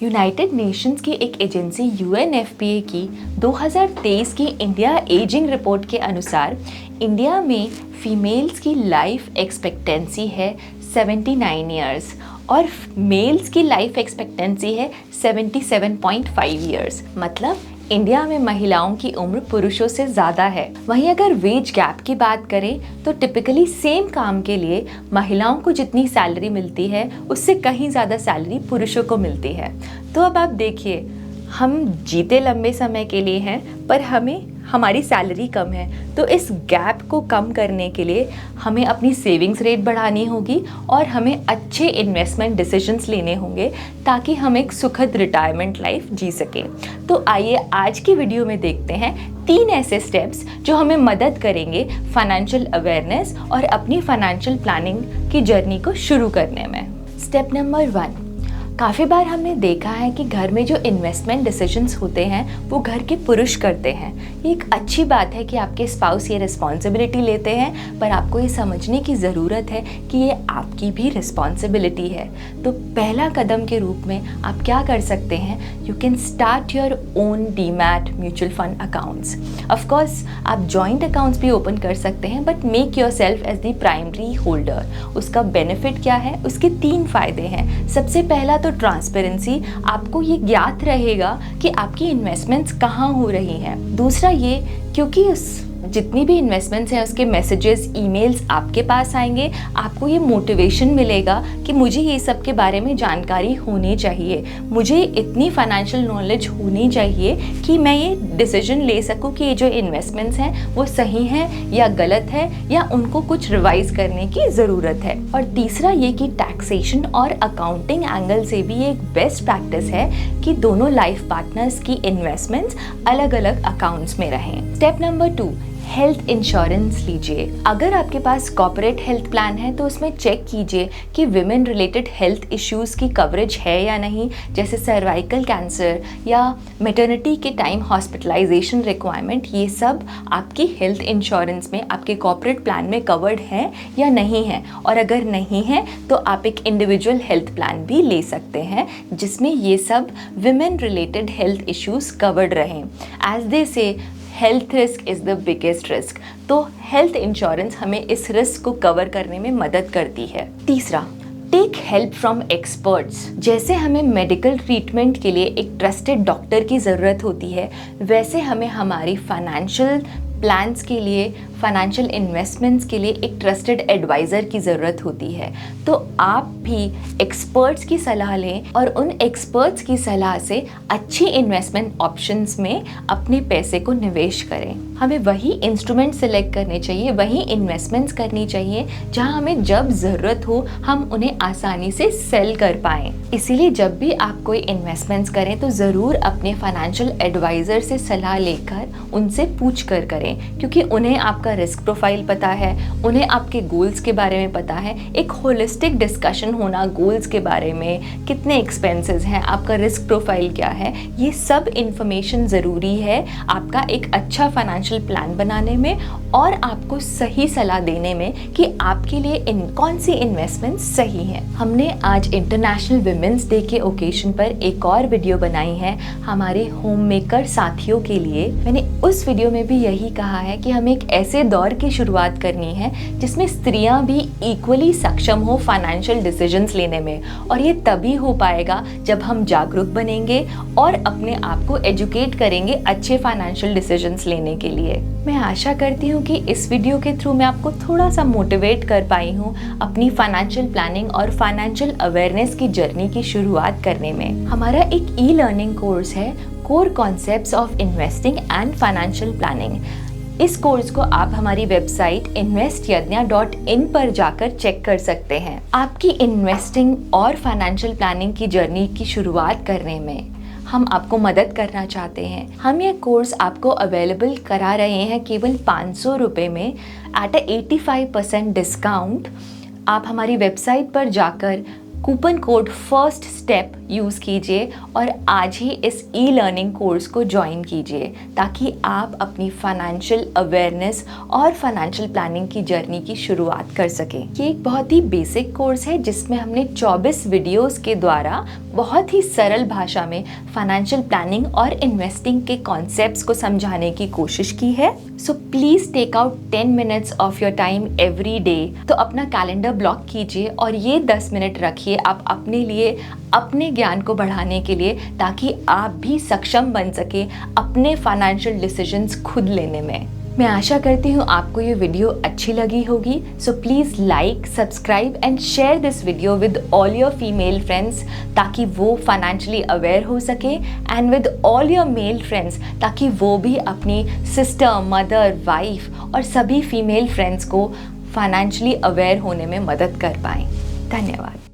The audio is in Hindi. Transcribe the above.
यूनाइटेड नेशंस की एक एजेंसी यूएनएफपीए की 2023 की इंडिया एजिंग रिपोर्ट के अनुसार इंडिया में फीमेल्स की लाइफ एक्सपेक्टेंसी है 79 ईयर्स और मेल्स की लाइफ एक्सपेक्टेंसी है 77.5 ईयर्स। मतलब इंडिया में महिलाओं की उम्र पुरुषों से ज़्यादा है। वहीं अगर वेज गैप की बात करें तो टिपिकली सेम काम के लिए महिलाओं को जितनी सैलरी मिलती है उससे कहीं ज़्यादा सैलरी पुरुषों को मिलती है। तो अब आप देखिए, हम जीते लंबे समय के लिए हैं पर हमारी सैलरी कम है। तो इस गैप को कम करने के लिए हमें अपनी सेविंग्स रेट बढ़ानी होगी और हमें अच्छे इन्वेस्टमेंट डिसीजंस लेने होंगे ताकि हम एक सुखद रिटायरमेंट लाइफ जी सकें। तो आइए आज की वीडियो में देखते हैं 3 ऐसे स्टेप्स जो हमें मदद करेंगे फाइनेंशियल अवेयरनेस और अपनी फाइनेंशियल प्लानिंग की जर्नी को शुरू करने में। स्टेप नंबर 1, काफ़ी बार हमने देखा है कि घर में जो इन्वेस्टमेंट डिसीजंस होते हैं वो घर के पुरुष करते हैं। ये एक अच्छी बात है कि आपके स्पाउस ये रिस्पॉन्सिबिलिटी लेते हैं, पर आपको ये समझने की ज़रूरत है कि ये आपकी भी रिस्पॉन्सिबिलिटी है। तो पहला कदम के रूप में आप क्या कर सकते हैं, you can start your own demat mutual fund accounts. Of course आप जॉइंट अकाउंट्स भी ओपन कर सकते हैं, but make yourself as the primary holder. उसका बेनिफिट क्या है, उसके 3 फ़ायदे हैं। सबसे पहला तो ट्रांसपेरेंसी, आपको ये ज्ञात रहेगा कि आपकी इन्वेस्टमेंट्स कहाँ हो रही हैं। दूसरा ये, क्योंकि जितनी भी इन्वेस्टमेंट्स हैं उसके मैसेजेस, ईमेल्स आपके पास आएंगे, आपको ये मोटिवेशन मिलेगा कि मुझे ये सब के बारे में जानकारी होनी चाहिए, मुझे इतनी फाइनेंशियल नॉलेज होनी चाहिए कि मैं ये डिसीजन ले सकूं कि ये जो इन्वेस्टमेंट्स हैं वो सही हैं या गलत है या उनको कुछ रिवाइज करने की ज़रूरत है। और तीसरा ये कि टैक्सेशन और अकाउंटिंग एंगल से भी एक बेस्ट प्रैक्टिस है कि दोनों लाइफ पार्टनर्स की इन्वेस्टमेंट्स अलग अलग अकाउंट्स में रहें। स्टेप नंबर 2, हेल्थ इंश्योरेंस लीजिए। अगर आपके पास कॉर्पोरेट हेल्थ प्लान है तो उसमें चेक कीजिए कि विमेन रिलेटेड हेल्थ इश्यूज़ की कवरेज है या नहीं, जैसे सर्वाइकल कैंसर या मैटरनिटी के टाइम हॉस्पिटलाइजेशन रिक्वायरमेंट। ये सब आपकी हेल्थ इंश्योरेंस में, आपके कॉर्पोरेट प्लान में कवर्ड है या नहीं है। और अगर नहीं है तो आप एक इंडिविजुअल हेल्थ प्लान भी ले सकते हैं जिसमें ये सब women related health issues covered रहें। एज दे से health risk is the biggest risk. तो हेल्थ इंश्योरेंस हमें इस रिस्क को कवर करने में मदद करती है। तीसरा, टेक हेल्प फ्रॉम एक्सपर्ट्स। जैसे हमें मेडिकल ट्रीटमेंट के लिए एक ट्रस्टेड डॉक्टर की ज़रूरत होती है, वैसे हमें हमारी फाइनेंशियल प्लान्स के लिए, फाइनेंशियल इन्वेस्टमेंट्स के लिए एक ट्रस्टेड एडवाइज़र की ज़रूरत होती है। तो आप भी एक्सपर्ट्स की सलाह लें और उन एक्सपर्ट्स की सलाह से अच्छी इन्वेस्टमेंट ऑप्शंस में अपने पैसे को निवेश करें। हमें वही इंस्ट्रूमेंट सेलेक्ट करने चाहिए, वही इन्वेस्टमेंट्स करनी चाहिए जहां हमें जब ज़रूरत हो हम उन्हें आसानी से सेल कर पाएँ। इसीलिए जब भी आप कोई इन्वेस्टमेंट्स करें तो ज़रूर अपने फाइनेंशियल एडवाइज़र से सलाह लेकर उनसे पूछ कर करें, क्योंकि उन्हें आपका रिस्क प्रोफाइल पता है, उन्हें आपके गोल्स के बारे में पता है। एक होलिस्टिक डिस्कशन होना गोल्स के बारे में, कितने एक्सपेंसेस हैं, आपका रिस्क प्रोफाइल क्या है, ये सब इंफॉर्मेशन ज़रूरी है आपका एक अच्छा फाइनेंशियल प्लान बनाने में और आपको सही सलाह देने में कि आपके लिए कौन सी इन्वेस्टमेंट सही है। हमने आज इंटरनेशनल विमेंस डे के ओकेजन पर एक और वीडियो बनाई है हमारे होम मेकर साथियों के लिए। मैंने उस वीडियो में भी यही कहा है कि हमें एक ऐसे दौर की शुरुआत करनी है जिसमें स्त्रियां भी इक्वली सक्षम हो फाइनेंशियल डिसीजंस लेने में, और ये तभी हो पाएगा जब हम जागरूक बनेंगे और अपने आप को एजुकेट करेंगे अच्छे फाइनेंशियल डिसीजंस लेने के लिए। मैं आशा करती हूँ कि इस वीडियो के थ्रू मैं आपको थोड़ा सा मोटिवेट कर पाई हूँ अपनी फाइनेंशियल प्लानिंग और फाइनेंशियल अवेयरनेस की जर्नी की शुरुआत करने में। हमारा एक ई लर्निंग कोर्स है, core concepts of investing and financial planning. इस कोर्स को आप हमारी वेबसाइट investYadnya.in पर जाकर चेक कर सकते हैं। आपकी इन्वेस्टिंग और फाइनेंशियल प्लानिंग की जर्नी की शुरुआत करने में हम आपको मदद करना चाहते हैं। हम ये कोर्स आपको अवेलेबल करा रहे हैं केवल 500 रुपये में एट 85% डिस्काउंट। आप हमारी वेबसाइट पर जाकर coupon code first step use कीजिए और आज ही इस ई लर्निंग कोर्स को ज्वाइन कीजिए ताकि आप अपनी फाइनेंशियल अवेयरनेस और फाइनेंशियल प्लानिंग की जर्नी की शुरुआत कर सकें। ये एक बहुत ही बेसिक कोर्स है जिसमें हमने 24 वीडियोस के द्वारा बहुत ही सरल भाषा में फाइनेंशियल प्लानिंग और इन्वेस्टिंग के कॉन्सेप्ट्स को समझाने की कोशिश की है। So please take out 10 minutes of your time every day. तो अपना कैलेंडर ब्लॉक कीजिए और ये 10 मिनट रखिए आप अपने लिए, अपने ज्ञान को बढ़ाने के लिए, ताकि आप भी सक्षम बन सके अपने फाइनेंशियल डिसीजंस खुद लेने में। मैं आशा करती हूँ आपको ये वीडियो अच्छी लगी होगी। So please like, subscribe and share this video with all your female friends ताकि वो फाइनेंशियली अवेयर हो सके, and with all your male friends ताकि वो भी अपनी सिस्टर, मदर, वाइफ और सभी फीमेल फ्रेंड्स को फाइनेंशियली अवेयर होने में मदद कर पाएँ। धन्यवाद।